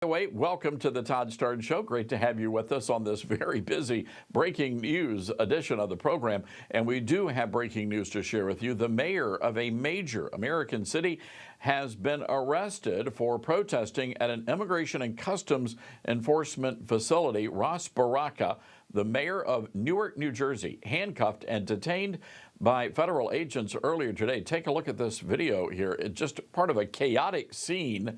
way, welcome to the Todd Starnes Show. Great to have you with us on this very busy breaking news edition of the program. And we do have breaking news to share with you. The mayor of a major American city has been arrested for protesting at an Immigration and Customs Enforcement facility. Ras Baraka, the mayor of Newark, New Jersey, handcuffed and detained by federal agents earlier today. Take a look at this video here. It's just part of a chaotic scene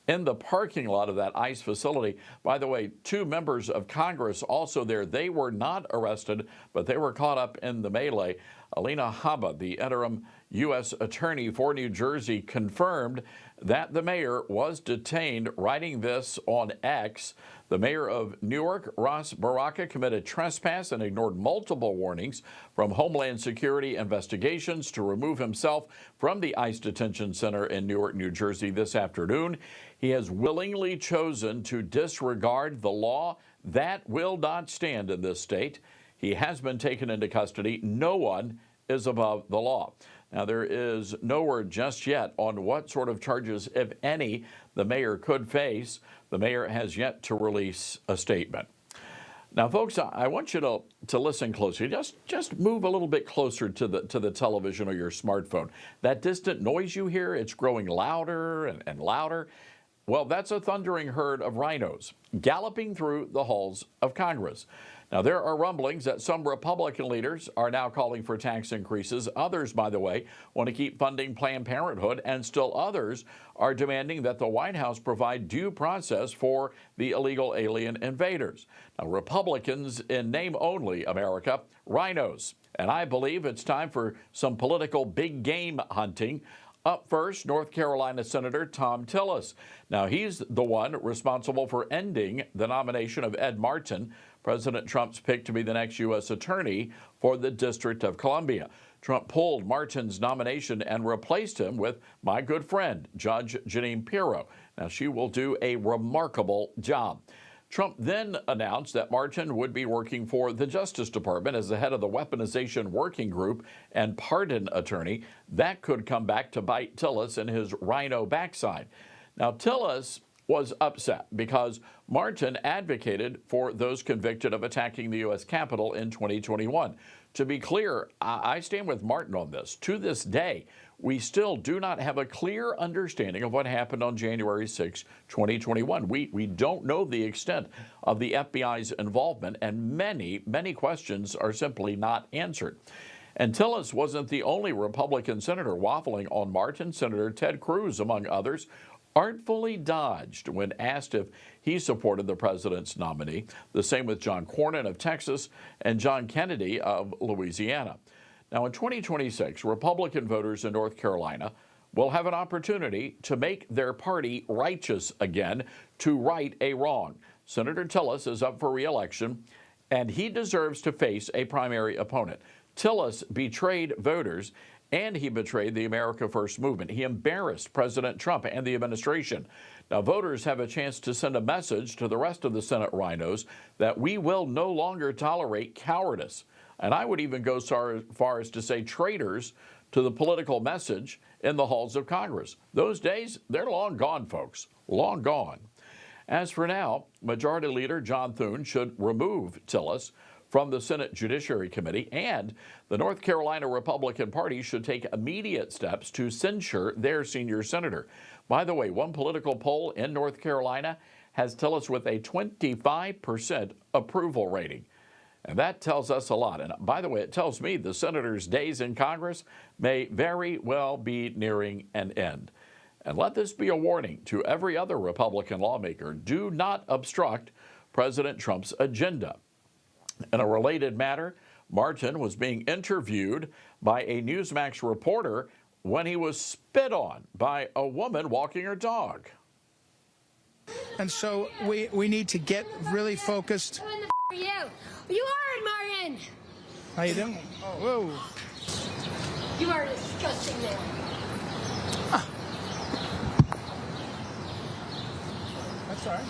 in the parking lot of that ICE facility. By the way, two members of Congress also there. They were not arrested, but they were caught up in the melee. Alina Habba, the interim U.S. attorney for New Jersey, confirmed that the mayor was detained, writing this on X. The mayor of Newark, Ras Baraka, committed trespass and ignored multiple warnings from Homeland Security investigations to remove himself from the ICE detention center in Newark, New Jersey this afternoon. He has willingly chosen to disregard the law. That will not stand in this state. He has been taken into custody. No one is above the law. Now, there is no word just yet on what sort of charges, if any, the mayor could face. The mayor has yet to release a statement. Now, folks, I want you to listen closely. Just move a little bit closer to the television or your smartphone. That distant noise you hear, it's growing louder and louder. Well, that's a thundering herd of rhinos galloping through the halls of Congress. Now, there are rumblings that some Republican leaders are now calling for tax increases. Others, by the way, want to keep funding Planned Parenthood, and still others are demanding that the White House provide due process for the illegal alien invaders. Now, Republicans in name only, America, rhinos. And I believe it's time for some political big game hunting. Up first, North Carolina Senator Thom Tillis. Now, he's the one responsible for ending the nomination of Ed Martin, President Trump's pick to be the next U.S. attorney for the District of Columbia. Trump pulled Martin's nomination and replaced him with my good friend, Judge Jeanine Pirro. Now, she will do a remarkable job. Trump then announced that Martin would be working for the Justice Department as the head of the Weaponization Working Group and pardon attorney. That could come back to bite Tillis in his rhino backside. Now, Tillis was upset because Martin advocated for those convicted of attacking the U.S. Capitol in 2021. To be clear, I stand with Martin on this. To this day, we still do not have a clear understanding of what happened on January 6, 2021. We don't know the extent of the FBI's involvement, and many questions are simply not answered. And Tillis wasn't the only Republican senator waffling on Martin. Senator Ted Cruz, among others, artfully dodged when asked if he supported the president's nominee. The same with John Cornyn of Texas and John Kennedy of Louisiana. Now, in 2026, Republican voters in North Carolina will have an opportunity to make their party righteous again, to right a wrong. Senator Tillis is up for re-election, and he deserves to face a primary opponent. Tillis betrayed voters, and he betrayed the America First movement. He embarrassed President Trump and the administration. Now, voters have a chance to send a message to the rest of the Senate rhinos that we will no longer tolerate cowardice. And I would even go so far as to say traitors to the political message in the halls of Congress. Those days, they're long gone, folks, long gone. As for now, Majority Leader John Thune should remove Tillis from the Senate Judiciary Committee, and the North Carolina Republican Party should take immediate steps to censure their senior senator. By the way, one political poll in North Carolina has Tillis with a 25% approval rating. And that tells us a lot. And by the way, it tells me the senator's days in Congress may very well be nearing an end. And let this be a warning to every other Republican lawmaker. Do not obstruct President Trump's agenda. In a related matter, Martin was being interviewed by a Newsmax reporter when he was spit on by a woman walking her dog. And so we need to get really focused. Who in the are you? You are Martin. How you doing? Oh, whoa. You are a disgusting man. That's all right.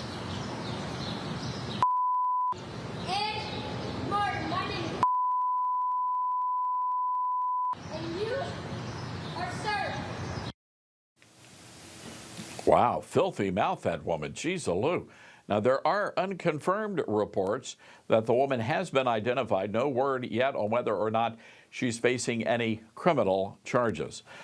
Ed Martin, my name is and you are sir. Wow, filthy mouth, that woman. Jeez, Lou. Now, there are unconfirmed reports that the woman has been identified. No word yet on whether or not she's facing any criminal charges.